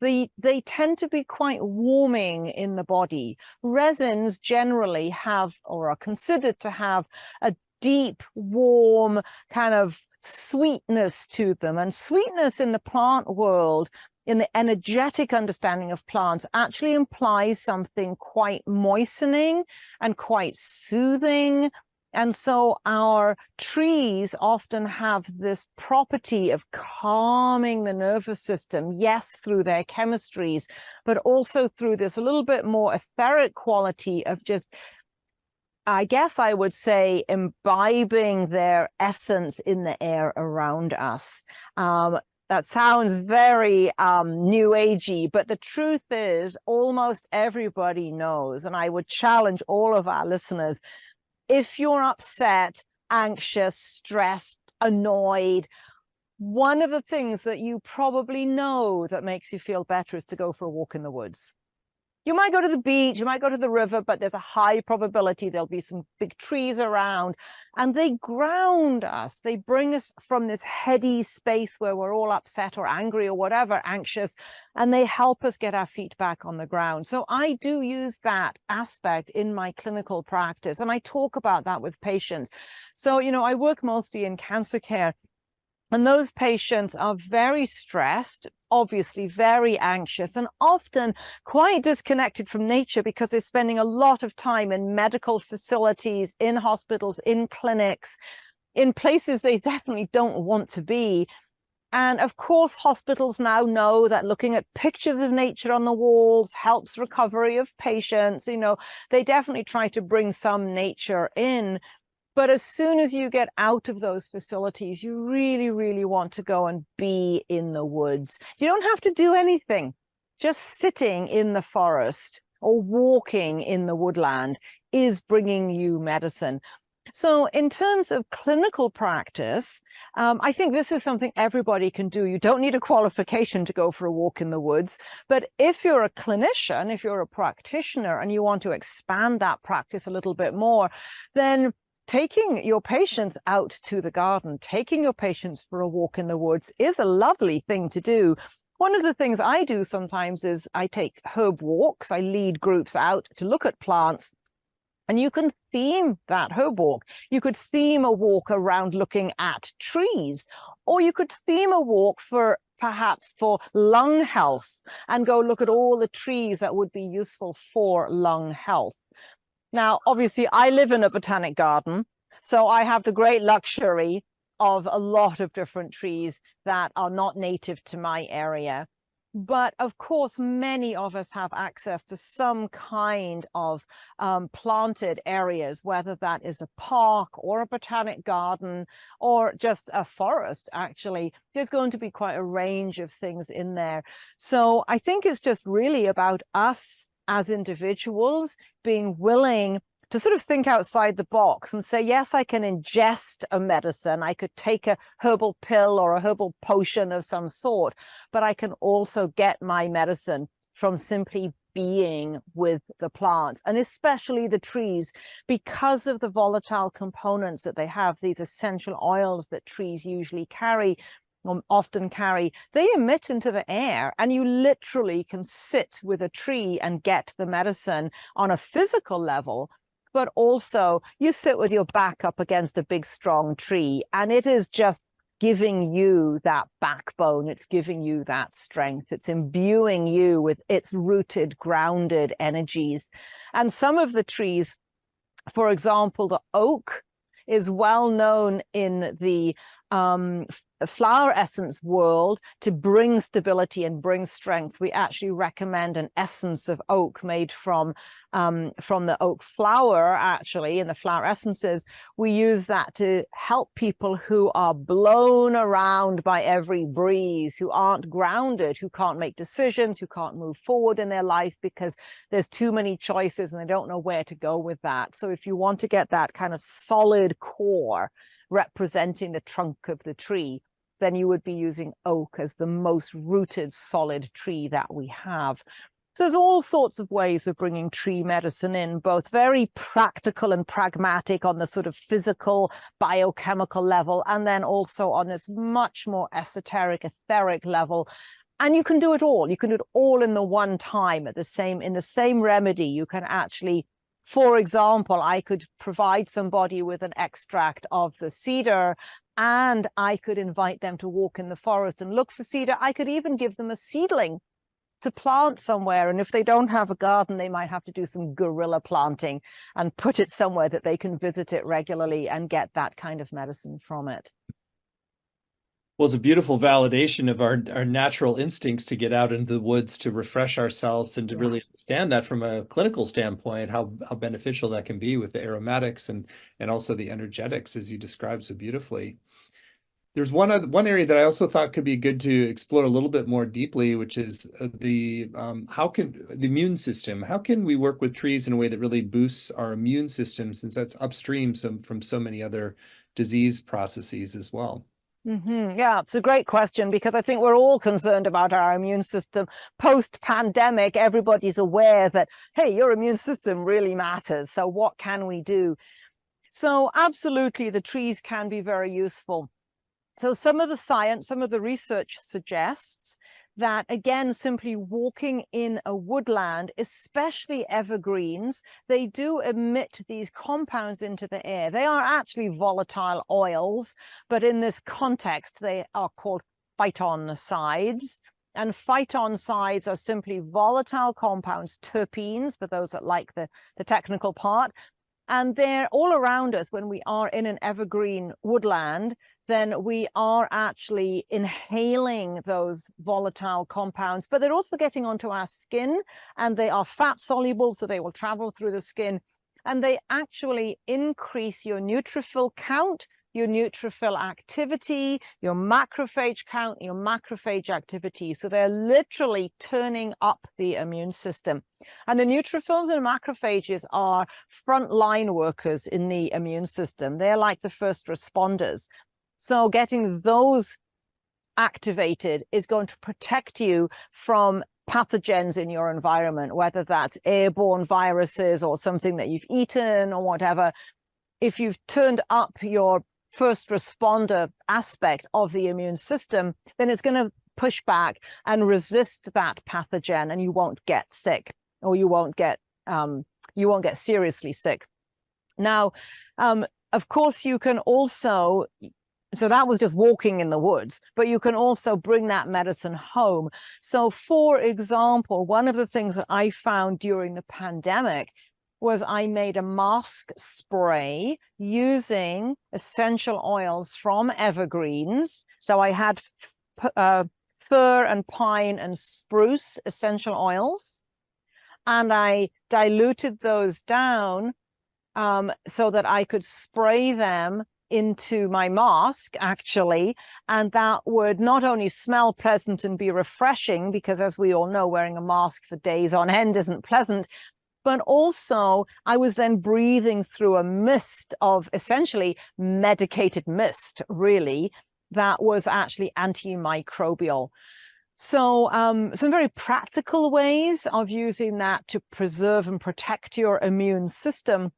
they tend to be quite warming in the body. Resins generally have, or are considered to have, a deep, warm kind of sweetness to them. And sweetness in the plant world, in the energetic understanding of plants, actually implies something quite moistening and quite soothing. And so our trees often have this property of calming the nervous system, yes, through their chemistries, but also through this a little bit more etheric quality of just, I guess I would say, imbibing their essence in the air around us. That sounds very new agey, but the truth is almost everybody knows, and I would challenge all of our listeners, if you're upset, anxious, stressed, annoyed, one of the things that you probably know that makes you feel better is to go for a walk in the woods. You might go to the beach, you might go to the river, but there's a high probability there'll be some big trees around, and they ground us. They bring us from this heady space where we're all upset or angry or whatever, anxious, and they help us get our feet back on the ground. So I do use that aspect in my clinical practice, and I talk about that with patients. So, I work mostly in cancer care, and those patients are very stressed, obviously very anxious, and often quite disconnected from nature because they're spending a lot of time in medical facilities, in hospitals, in clinics, in places they definitely don't want to be. And of course, hospitals now know that looking at pictures of nature on the walls helps recovery of patients. They definitely try to bring some nature in. But as soon as you get out of those facilities, you really, really want to go and be in the woods. You don't have to do anything. Just sitting in the forest or walking in the woodland is bringing you medicine. So in terms of clinical practice, I think this is something everybody can do. You don't need a qualification to go for a walk in the woods. But if you're a clinician, if you're a practitioner, and you want to expand that practice a little bit more, then taking your patients out to the garden, taking your patients for a walk in the woods is a lovely thing to do. One of the things I do sometimes is I take herb walks. I lead groups out to look at plants, and you can theme that herb walk. You could theme a walk around looking at trees, or you could theme a walk perhaps for lung health and go look at all the trees that would be useful for lung health. Now, obviously, I live in a botanic garden, so I have the great luxury of a lot of different trees that are not native to my area. But of course, many of us have access to some kind of planted areas, whether that is a park or a botanic garden or just a forest, actually. There's going to be quite a range of things in there. So I think it's just really about us as individuals being willing to sort of think outside the box and say, yes, I can ingest a medicine. I could take a herbal pill or a herbal potion of some sort, but I can also get my medicine from simply being with the plant, and especially the trees, because of the volatile components that they have, these essential oils that trees usually carry, often carry, they emit into the air, and you literally can sit with a tree and get the medicine on a physical level. But also you sit with your back up against a big strong tree, and it is just giving you that backbone. It's giving you that strength. It's imbuing you with its rooted, grounded energies. And some of the trees, for example, the oak is well known in the flower essence world to bring stability and bring strength. We actually recommend an essence of oak made from the oak flower, actually, in the flower essences. We use that to help people who are blown around by every breeze, who aren't grounded, who can't make decisions, who can't move forward in their life because there's too many choices and they don't know where to go with that. So if you want to get that kind of solid core representing the trunk of the tree, then you would be using oak as the most rooted, solid tree that we have. So there's all sorts of ways of bringing tree medicine in, both very practical and pragmatic on the sort of physical, biochemical level, and then also on this much more esoteric, etheric level. And you can do it all. You can do it all in the one time in the same remedy. You can actually, for example, I could provide somebody with an extract of the cedar, and I could invite them to walk in the forest and look for cedar. I could even give them a seedling to plant somewhere. And if they don't have a garden, they might have to do some guerrilla planting and put it somewhere that they can visit it regularly and get that kind of medicine from it. Well, it's a beautiful validation of our natural instincts to get out into the woods to refresh ourselves and to really understand that from a clinical standpoint, how beneficial that can be with the aromatics and also the energetics, as you described so beautifully. There's one area that I also thought could be good to explore a little bit more deeply, which is the immune system. How can we work with trees in a way that really boosts our immune system, since that's upstream from so many other disease processes as well? Yeah, it's a great question, because I think we're all concerned about our immune system. Post-pandemic, everybody's aware that, hey, your immune system really matters. So what can we do? So absolutely, the trees can be very useful. So some of the science, some of the research suggests that, again, simply walking in a woodland, especially evergreens, they do emit these compounds into the air. They are actually volatile oils, but in this context, they are called phytoncides. And phytoncides are simply volatile compounds, terpenes, for those that like the technical part. And they're all around us when we are in an evergreen woodland. Then we are actually inhaling those volatile compounds, but they're also getting onto our skin, and they are fat soluble, so they will travel through the skin, and they actually increase your neutrophil count, your neutrophil activity, your macrophage count, your macrophage activity. So they're literally turning up the immune system. And the neutrophils and macrophages are frontline workers in the immune system. They're like the first responders. So getting those activated is going to protect you from pathogens in your environment, whether that's airborne viruses or something that you've eaten or whatever. If you've turned up your first responder aspect of the immune system, then it's going to push back and resist that pathogen, and you won't get sick, or you won't get seriously sick. Now, of course, you can also, so that was just walking in the woods, but you can also bring that medicine home. So, for example, one of the things that I found during the pandemic was I made a mask spray using essential oils from evergreens. So I had fir and pine and spruce essential oils, and I diluted those down so that I could spray them into my mask, actually, and that would not only smell pleasant and be refreshing, because as we all know, wearing a mask for days on end isn't pleasant, but also I was then breathing through a mist of essentially medicated mist, really, that was actually antimicrobial. So some very practical ways of using that to preserve and protect your immune system.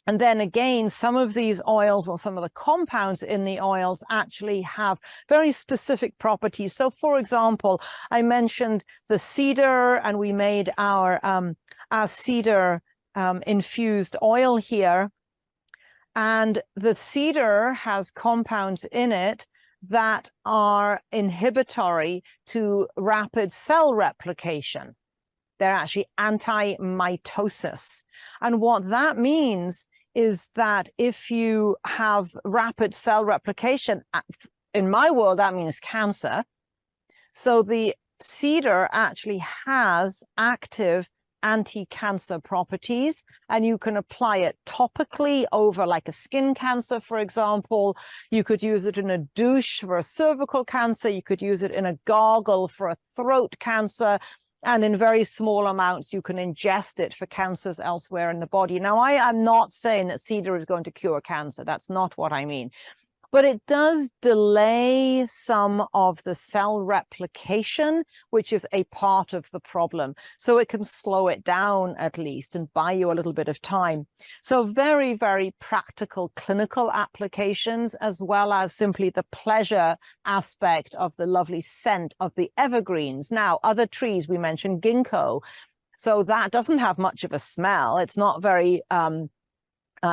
And then again, some of these oils or some of the compounds in the oils actually have very specific properties. So for example, I mentioned the cedar, and we made our cedar infused oil here. And the cedar has compounds in it that are inhibitory to rapid cell replication. They're actually anti-mitosis. And what that means is that if you have rapid cell replication, in my world, that means cancer. So the cedar actually has active anti-cancer properties, and you can apply it topically over like a skin cancer, for example. You could use it in a douche for a cervical cancer. You could use it in a gargle for a throat cancer. And in very small amounts, you can ingest it for cancers elsewhere in the body. Now, I am not saying that cedar is going to cure cancer. That's not what I mean. But it does delay some of the cell replication, which is a part of the problem. So it can slow it down at least and buy you a little bit of time. So very, very practical clinical applications, as well as simply the pleasure aspect of the lovely scent of the evergreens. Now, other trees, we mentioned ginkgo. So that doesn't have much of a smell. It's not very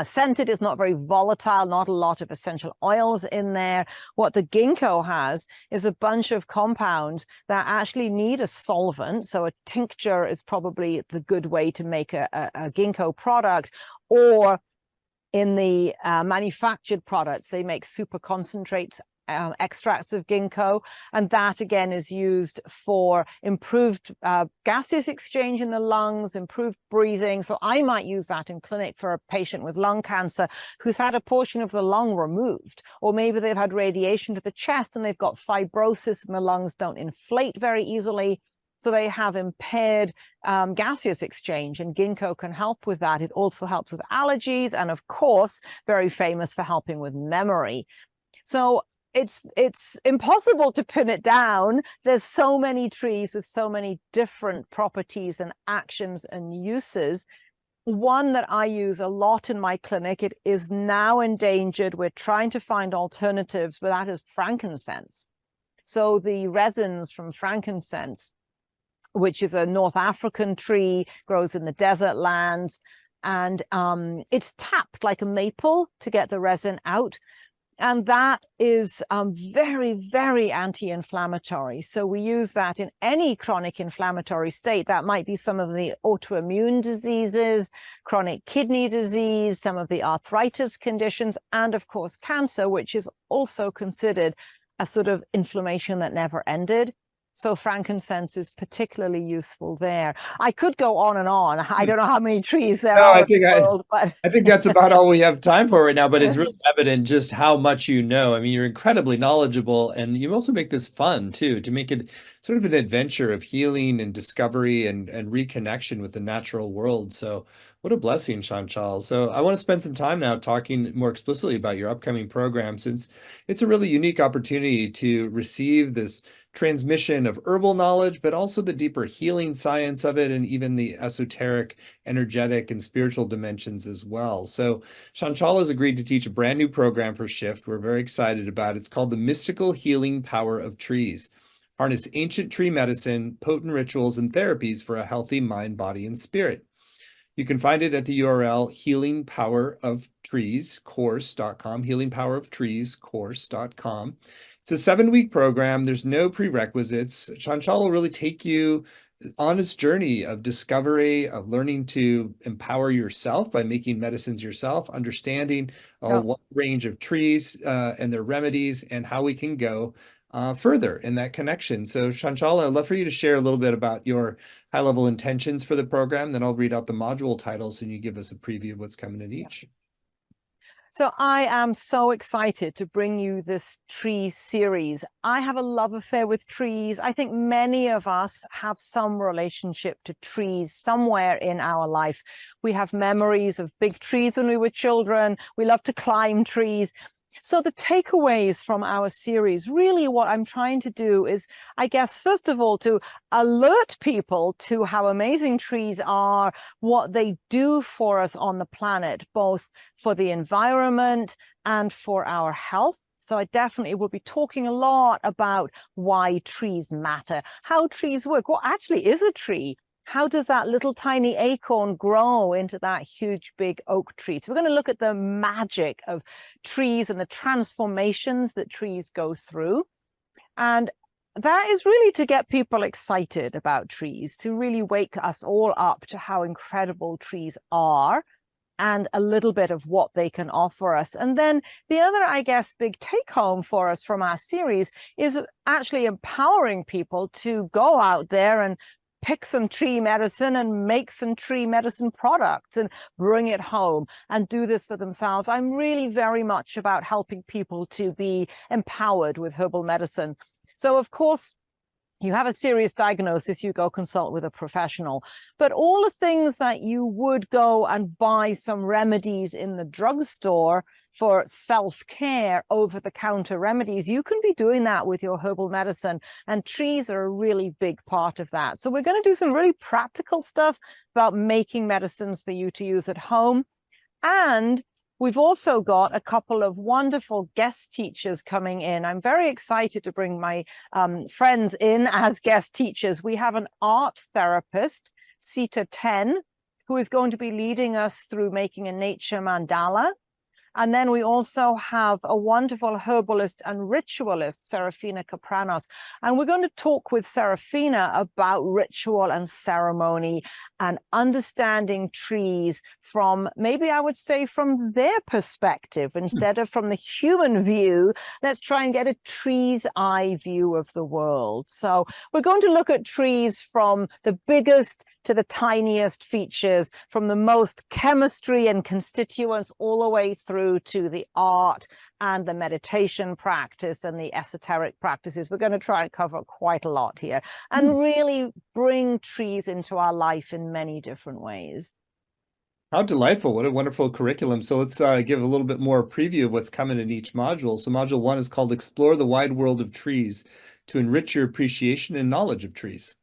scented, is not very volatile, not a lot of essential oils in there. What the ginkgo has is a bunch of compounds that actually need a solvent. So a tincture is probably the good way to make a ginkgo product, or in the manufactured products, they make super concentrates, extracts of ginkgo, and that again is used for improved gaseous exchange in the lungs, improved breathing. So I might use that in clinic for a patient with lung cancer who's had a portion of the lung removed, or maybe they've had radiation to the chest and they've got fibrosis and the lungs don't inflate very easily. So they have impaired gaseous exchange, and ginkgo can help with that. It also helps with allergies, and of course, very famous for helping with memory. So it's impossible to pin it down. There's so many trees with so many different properties and actions and uses. One that I use a lot in my clinic, it is now endangered. We're trying to find alternatives, but that is frankincense. So the resins from frankincense, which is a North African tree, grows in the desert lands, and it's tapped like a maple to get the resin out. And that is very, very anti-inflammatory. So we use that in any chronic inflammatory state. That might be some of the autoimmune diseases, chronic kidney disease, some of the arthritis conditions, and of course, cancer, which is also considered a sort of inflammation that never ended. So frankincense is particularly useful there. I could go on and on. I don't know how many trees there No, are in the world, but I think that's about all we have time for right now, but it's really evident just how much you know. I mean, you're incredibly knowledgeable, and you also make this fun too, to make it sort of an adventure of healing and discovery and reconnection with the natural world. So what a blessing, Chanchal. So I want to spend some time now talking more explicitly about your upcoming program, since it's a really unique opportunity to receive this transmission of herbal knowledge, but also the deeper healing science of it, and even the esoteric, energetic, and spiritual dimensions as well. So Chanchal has agreed to teach a brand new program for Shift. We're very excited about it. It's called The Mystical Healing Power of Trees. Harness ancient tree medicine, potent rituals, and therapies for a healthy mind, body, and spirit. You can find it at the URL healingpoweroftreescourse.com, healingpoweroftreescourse.com. It's a 7-week program. There's no prerequisites. Chanchal will really take you on this journey of discovery, of learning to empower yourself by making medicines yourself, understanding a wide range of trees and their remedies, and how we can go further in that connection. So Chanchal, I'd love for you to share a little bit about your high-level intentions for the program. Then I'll read out the module titles and you give us a preview of what's coming in each. So I am so excited to bring you this tree series. I have a love affair with trees. I think many of us have some relationship to trees somewhere in our life. We have memories of big trees when we were children. We love to climb trees. So the takeaways from our series, really what I'm trying to do is, I guess, first of all, to alert people to how amazing trees are, what they do for us on the planet, both for the environment and for our health. So I definitely will be talking a lot about why trees matter, how trees work. What actually is a tree? How does that little tiny acorn grow into that huge big oak tree? So we're going to look at the magic of trees and the transformations that trees go through. And that is really to get people excited about trees, to really wake us all up to how incredible trees are and a little bit of what they can offer us. And then the other, I guess, big take home for us from our series is actually empowering people to go out there and pick some tree medicine and make some tree medicine products and bring it home and do this for themselves. I'm really very much about helping people to be empowered with herbal medicine. So, of course, you have a serious diagnosis, you go consult with a professional. But all the things that you would go and buy some remedies in the drugstore for self-care, over-the-counter remedies, you can be doing that with your herbal medicine. And trees are a really big part of that. So we're going to do some really practical stuff about making medicines for you to use at home. And we've also got a couple of wonderful guest teachers coming in. I'm very excited to bring my friends in as guest teachers. We have an art therapist, Sita Ten, who is going to be leading us through making a nature mandala. And then we also have a wonderful herbalist and ritualist, Serafina Capranos. And we're going to talk with Serafina about ritual and ceremony and understanding trees from, maybe I would say, from their perspective instead of from the human view. Let's try and get a tree's eye view of the world. So we're going to look at trees from the biggest to the tiniest features, from the most chemistry and constituents all the way through to the art and the meditation practice and the esoteric practices. We're going to try and cover quite a lot here and really bring trees into our life in many different ways. How delightful. What a wonderful curriculum. So let's give a little bit more preview of what's coming in each module. So module 1 is called Explore the Wide World of Trees to enrich your appreciation and knowledge of trees.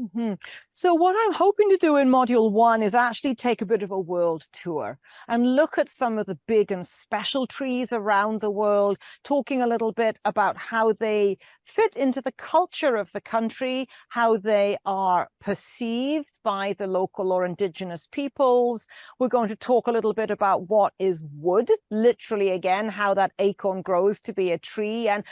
Mm-hmm. So what I'm hoping to do in module 1 is actually take a bit of a world tour and look at some of the big and special trees around the world, talking a little bit about how they fit into the culture of the country, how they are perceived by the local or indigenous peoples. We're going to talk a little bit about what is wood, literally again, how that acorn grows to be a tree, and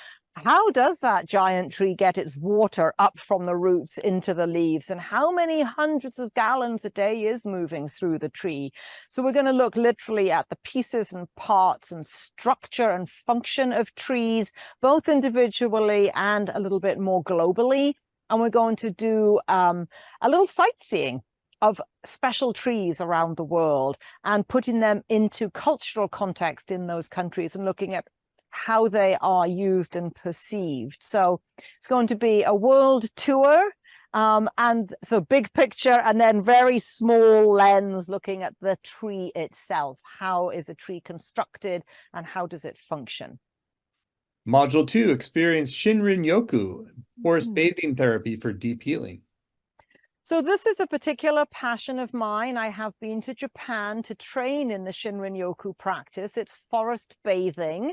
how does that giant tree get its water up from the roots into the leaves? And how many hundreds of gallons a day is moving through the tree? So we're going to look literally at the pieces and parts and structure and function of trees, both individually and a little bit more globally. And we're going to do a little sightseeing of special trees around the world and putting them into cultural context in those countries and looking at how they are used and perceived. So it's going to be a world tour, and so big picture and then very small lens looking at the tree itself. How is a tree constructed and how does it function? Module 2, experience Shinrin-yoku, forest bathing therapy for deep healing. So this is a particular passion of mine. I have been to Japan to train in the Shinrin-yoku practice. It's forest bathing.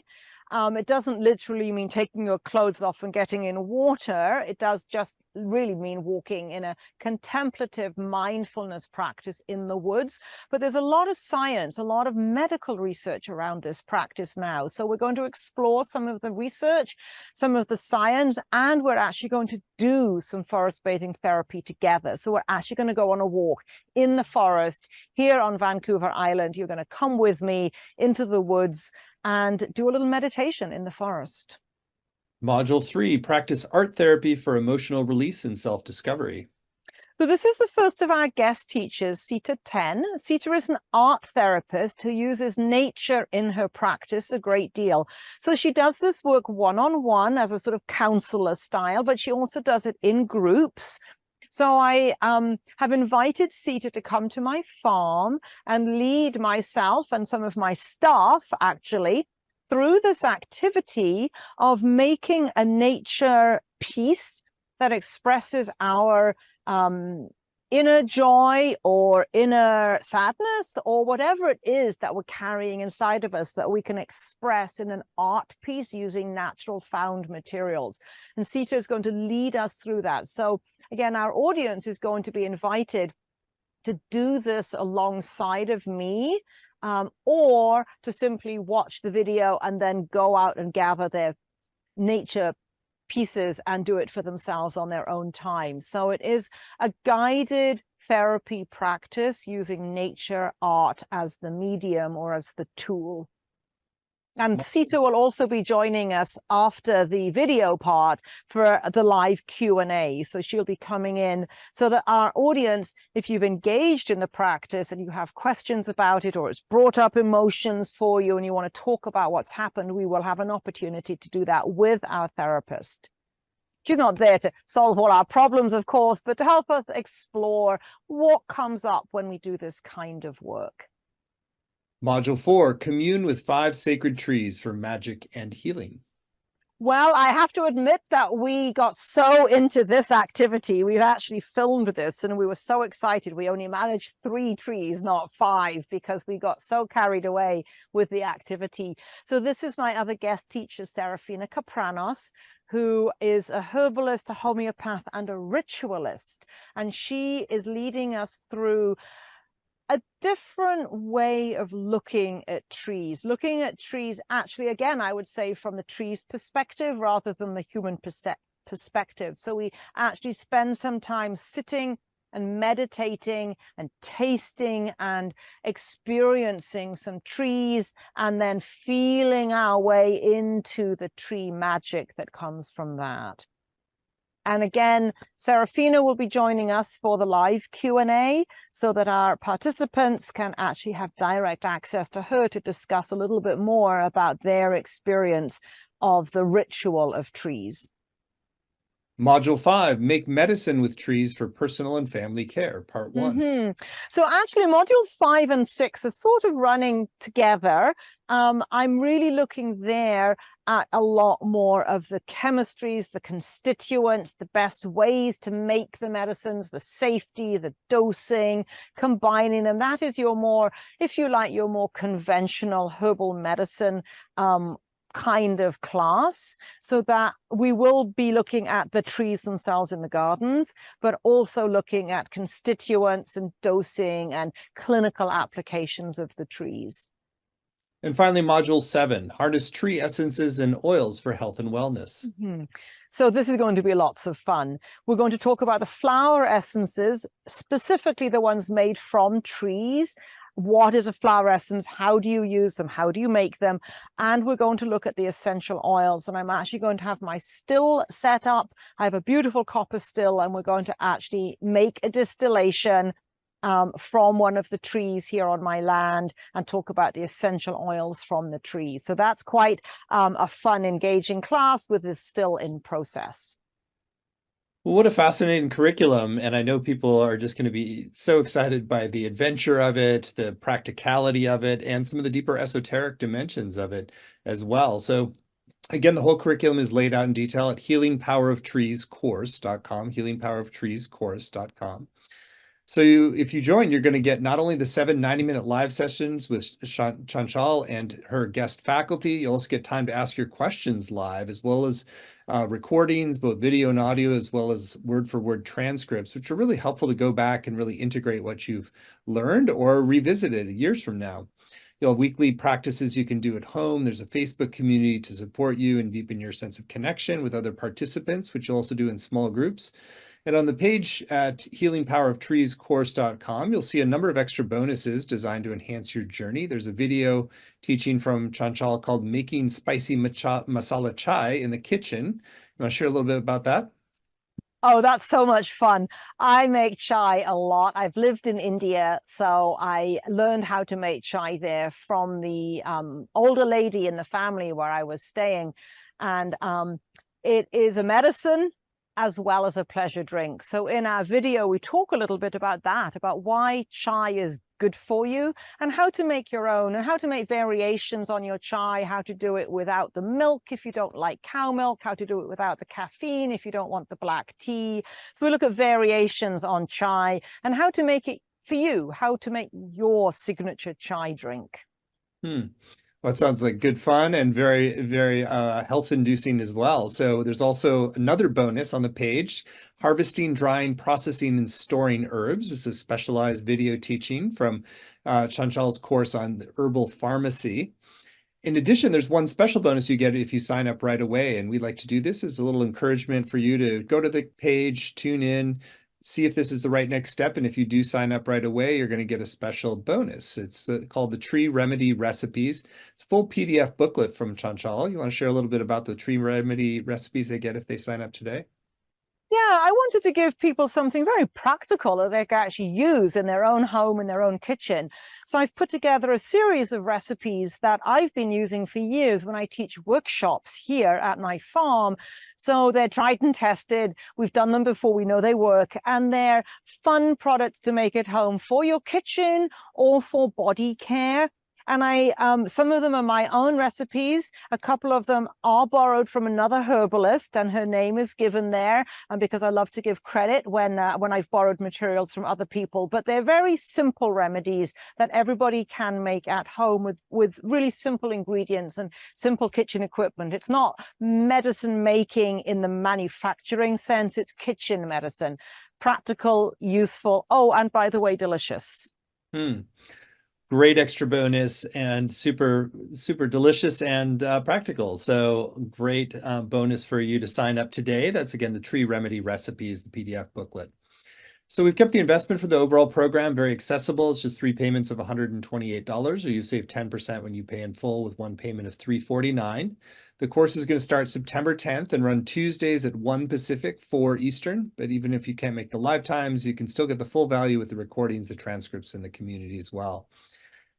It doesn't literally mean taking your clothes off and getting in water. It does just really mean walking in a contemplative mindfulness practice in the woods. But there's a lot of science, a lot of medical research around this practice now. So we're going to explore some of the research, some of the science, and we're actually going to do some forest bathing therapy together. So we're actually going to go on a walk in the forest here on Vancouver Island. You're going to come with me into the woods and do a little meditation in the forest. Module 3, practice art therapy for emotional release and self-discovery. So this is the first of our guest teachers, Sita 10. Sita is an art therapist who uses nature in her practice a great deal. So she does this work one-on-one as a sort of counselor style, but she also does it in groups. So I have invited Sita to come to my farm and lead myself and some of my staff, actually, through this activity of making a nature piece that expresses our inner joy or inner sadness or whatever it is that we're carrying inside of us that we can express in an art piece using natural found materials. And Sita is going to lead us through that. So again, our audience is going to be invited to do this alongside of me, or to simply watch the video and then go out and gather their nature pieces and do it for themselves on their own time. So it is a guided therapy practice using nature art as the medium or as the tool. And Sita will also be joining us after the video part for the live Q&A. So she'll be coming in so that our audience, if you've engaged in the practice and you have questions about it, or it's brought up emotions for you and you want to talk about what's happened, we will have an opportunity to do that with our therapist. She's not there to solve all our problems, of course, but to help us explore what comes up when we do this kind of work. Module 4, commune with 5 sacred trees for magic and healing. Well, I have to admit that we got so into this activity. We've actually filmed this and we were so excited. We only managed 3 trees, not 5, because we got so carried away with the activity. So this is my other guest teacher, Serafina Capranos, who is a herbalist, a homeopath, and a ritualist. And she is leading us through a different way of looking at trees actually, again, I would say from the tree's perspective rather than the human perspective. So we actually spend some time sitting and meditating and tasting and experiencing some trees and then feeling our way into the tree magic that comes from that. And again, Serafina will be joining us for the live Q&A so that our participants can actually have direct access to her to discuss a little bit more about their experience of the ritual of trees. Module 5, make medicine with trees for personal and family care, part 1. So actually modules 5 and 6 are sort of running together. I'm really looking there at a lot more of the chemistries, the constituents, the best ways to make the medicines, the safety, the dosing, combining them. That is your more, if you like, your more conventional herbal medicine kind of class, so that we will be looking at the trees themselves in the gardens, but also looking at constituents and dosing and clinical applications of the trees. And finally, module 7, harness tree essences and oils for health and wellness. So this is going to be lots of fun. We're going to talk about the flower essences, specifically the ones made from trees. What is a flower essence? How do you use them? How do you make them? And we're going to look at the essential oils. And I'm actually going to have my still set up. I have a beautiful copper still, and we're going to actually make a distillation from one of the trees here on my land and talk about the essential oils from the trees. So that's quite a fun, engaging class with this still in process. Well, what a fascinating curriculum. And I know people are just going to be so excited by the adventure of it, the practicality of it, and some of the deeper esoteric dimensions of it as well. So again, the whole curriculum is laid out in detail at healingpoweroftreescourse.com, healingpoweroftreescourse.com. So if you join, you're going to get not only the 7 90-minute live sessions with Chanchal and her guest faculty, you'll also get time to ask your questions live, as well as recordings, both video and audio, as well as word-for-word transcripts, which are really helpful to go back and really integrate what you've learned or revisit it years from now. You'll have weekly practices you can do at home. There's a Facebook community to support you and deepen your sense of connection with other participants, which you'll also do in small groups. And on the page at healingpoweroftreescourse.com, you'll see a number of extra bonuses designed to enhance your journey. There's a video teaching from Chanchal called Making Spicy Masala Chai in the Kitchen. You want to share a little bit about that? Oh, that's so much fun. I make chai a lot. I've lived in India, so I learned how to make chai there from the older lady in the family where I was staying. And it is a medicine as well as a pleasure drink. So in our video, we talk a little bit about that, about why chai is good for you and how to make your own and how to make variations on your chai, how to do it without the milk if you don't like cow milk, how to do it without the caffeine if you don't want the black tea. So we look at variations on chai and how to make it for you, how to make your signature chai drink. Hmm. Well, it sounds like good fun and very, very health-inducing as well. So there's also another bonus on the page, harvesting, drying, processing, and storing herbs. This is specialized video teaching from Chanchal's course on herbal pharmacy. In addition, there's one special bonus you get if you sign up right away. And we like to do this as a little encouragement for you to go to the page, tune in, see if this is the right next step. And if you do sign up right away, you're going to get a special bonus. It's called the Tree Remedy Recipes. It's a full PDF booklet from Chanchal. You want to share a little bit about the tree remedy recipes they get if they sign up today? Yeah, I wanted to give people something very practical that they can actually use in their own home, in their own kitchen. So I've put together a series of recipes that I've been using for years when I teach workshops here at my farm. So they're tried and tested. We've done them before. We know they work. And they're fun products to make at home for your kitchen or for body care. And some of them are my own recipes. A couple of them are borrowed from another herbalist, and her name is given there. And because I love to give credit when I've borrowed materials from other people, but they're very simple remedies that everybody can make at home with really simple ingredients and simple kitchen equipment. It's not medicine making in the manufacturing sense. It's kitchen medicine, practical, useful. Oh, and by the way, delicious. Hmm. Great extra bonus and super, super delicious and practical. So great bonus for you to sign up today. That's again, the Tree Remedy Recipes, the PDF booklet. So we've kept the investment for the overall program very accessible. It's just 3 payments of $128, or you save 10% when you pay in full with one payment of $349. The course is going to start September 10th and run Tuesdays at 1 Pacific, 4 Eastern. But even if you can't make the live times, you can still get the full value with the recordings, the transcripts, and the community as well.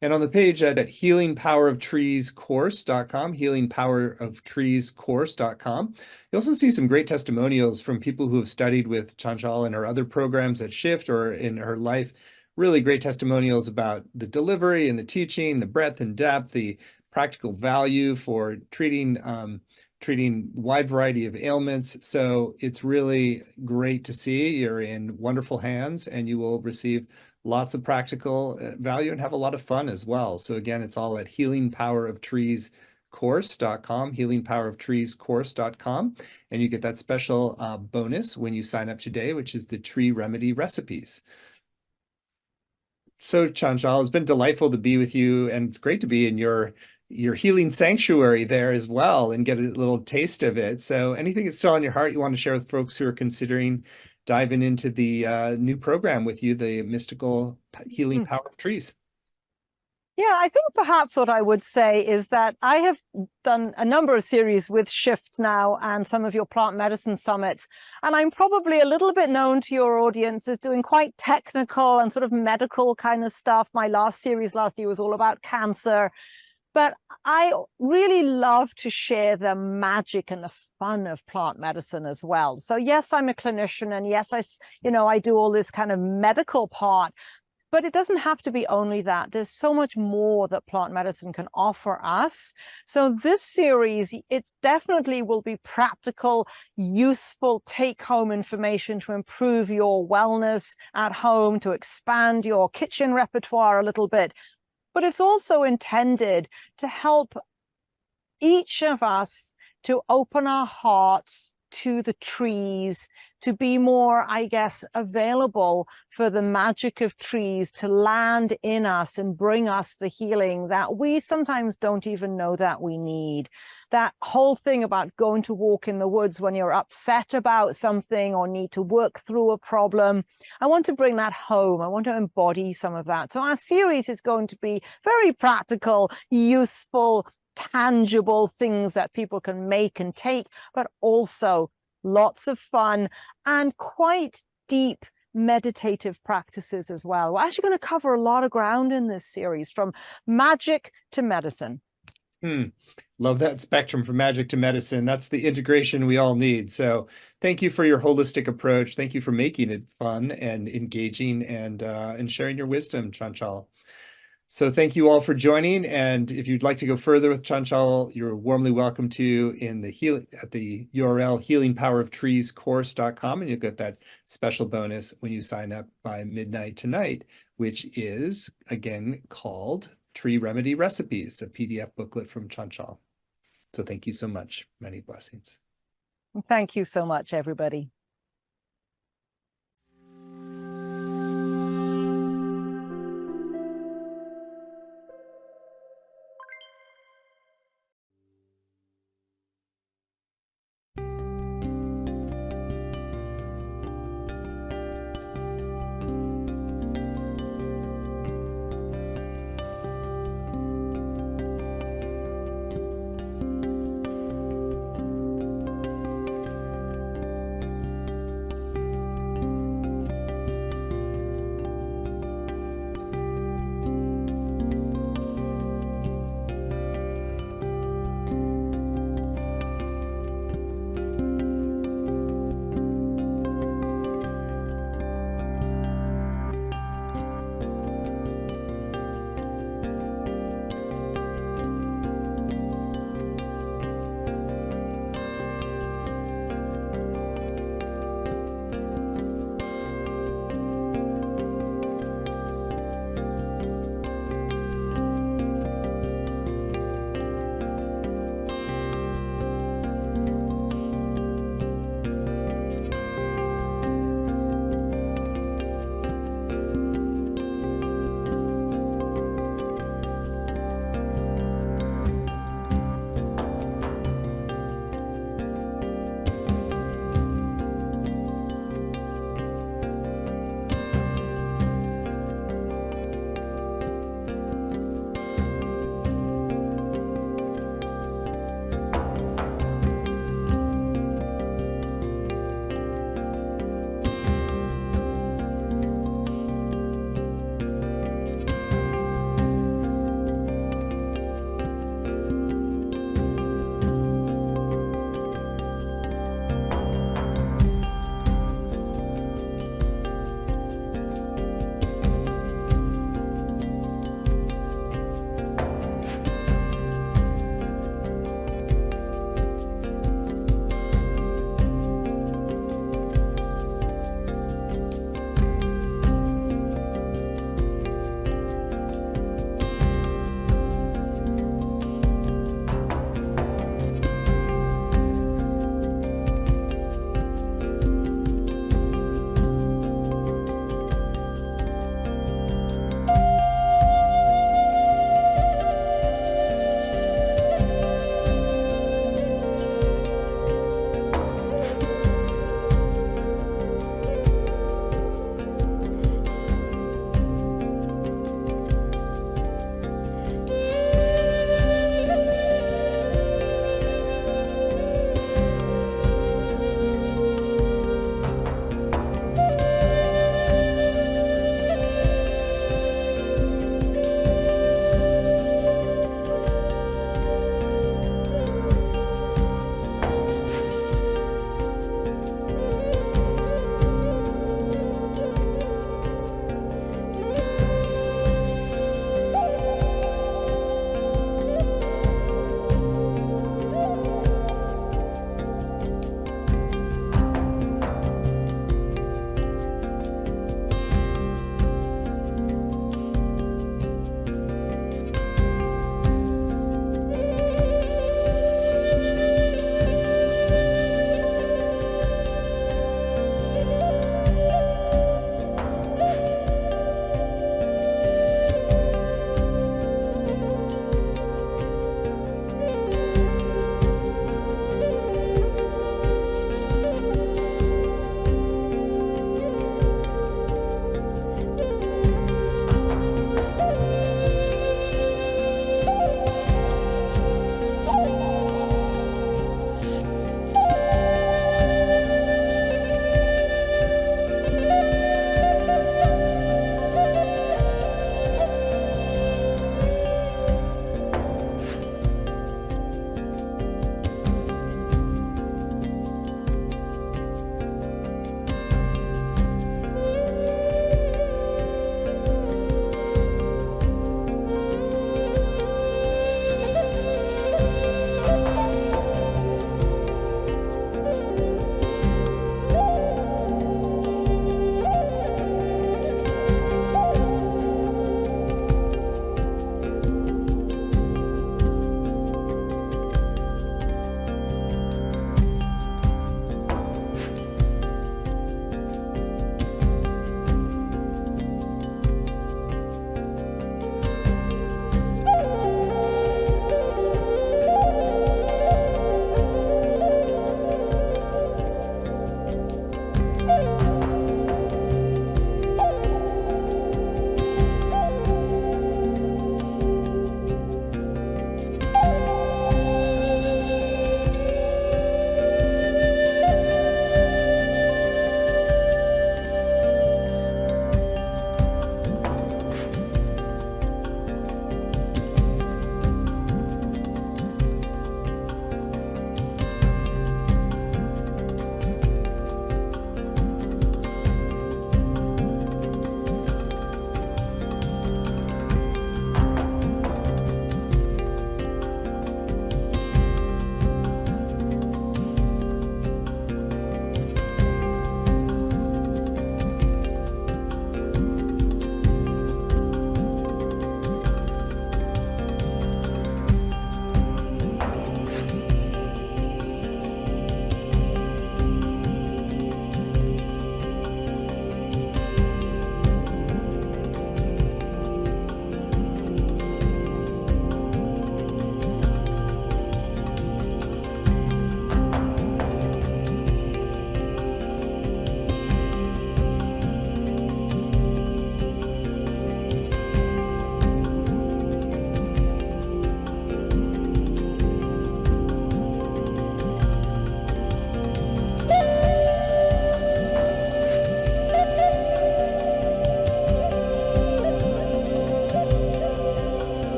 And on the page at healingpoweroftreescourse.com, healingpoweroftreescourse.com, you also see some great testimonials from people who have studied with Chanchal and her other programs at Shift or in her life. Really great testimonials about the delivery and the teaching, the breadth and depth, the practical value for treating wide variety of ailments. So it's really great to see you're in wonderful hands and you will receive lots of practical value and have a lot of fun as well. So again, it's all at healingpoweroftreescourse.com, healingpoweroftreescourse.com. And you get that special bonus when you sign up today, which is the Tree Remedy Recipes. So Chanchal, it's been delightful to be with you, and it's great to be in your healing sanctuary there as well and get a little taste of it. So anything that's still on your heart you want to share with folks who are considering diving into the new program with you, the Mystical Healing Power of Trees? Yeah, I think perhaps what I would say is that I have done a number of series with Shift now and some of your plant medicine summits. And I'm probably a little bit known to your audience as doing quite technical and sort of medical kind of stuff. My last series last year was all about cancer. But I really love to share the magic and the fun of plant medicine as well. So yes, I'm a clinician, and yes, I do all this kind of medical part. But it doesn't have to be only that. There's so much more that plant medicine can offer us. So this series, it definitely will be practical, useful take-home information to improve your wellness at home, to expand your kitchen repertoire a little bit. But it's also intended to help each of us to open our hearts to the trees, to be more, I guess, available for the magic of trees to land in us and bring us the healing that we sometimes don't even know that we need. That whole thing about going to walk in the woods when you're upset about something or need to work through a problem, I want to bring that home. I want to embody some of that. So our series is going to be very practical, useful, tangible things that people can make and take, but also lots of fun, and quite deep meditative practices as well. We're actually going to cover a lot of ground in this series, from magic to medicine. Love that spectrum from magic to medicine. That's the integration we all need. So thank you for your holistic approach. Thank you for making it fun and engaging and sharing your wisdom, Chanchal. So thank you all for joining. And if you'd like to go further with Chanchal, you're warmly welcome to at the URL healingpoweroftreescourse.com, and you'll get that special bonus when you sign up by midnight tonight, which is again called Tree Remedy Recipes, a PDF booklet from Chanchal. So thank you so much. Many blessings. Thank you so much, everybody.